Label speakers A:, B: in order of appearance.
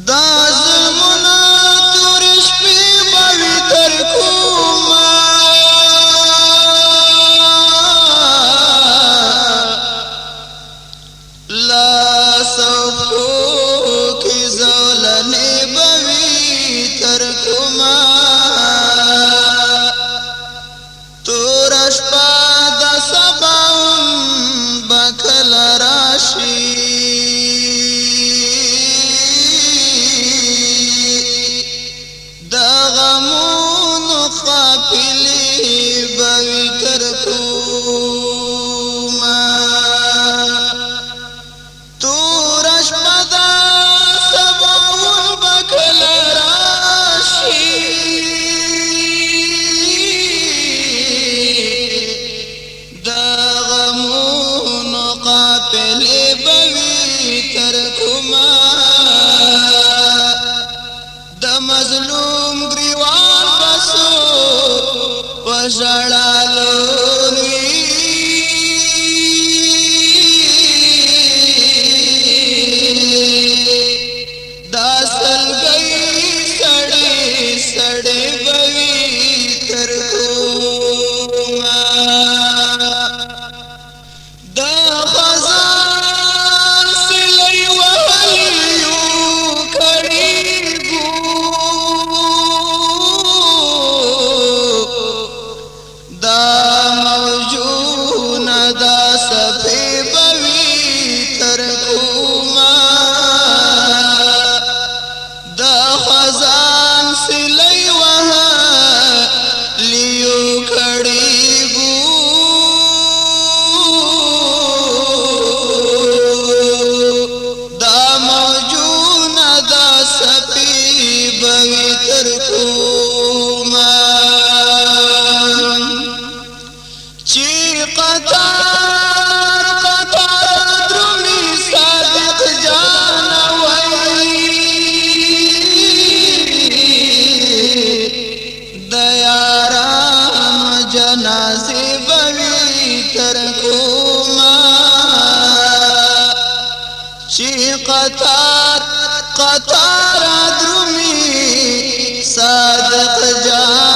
A: دا زمونا تور شپې بوي تر کومه لا صفو کی زولنې بوي تر کومه تور شپه د سباون بکل راشي مظلوم گریوان بسو وشڑالوری دا سلگئی سڑی سڑی بوی ترکوما دا خزان سلی وحلیو کڑی جنازې بوي تر کومه چې قطار قطار درومي صادق جان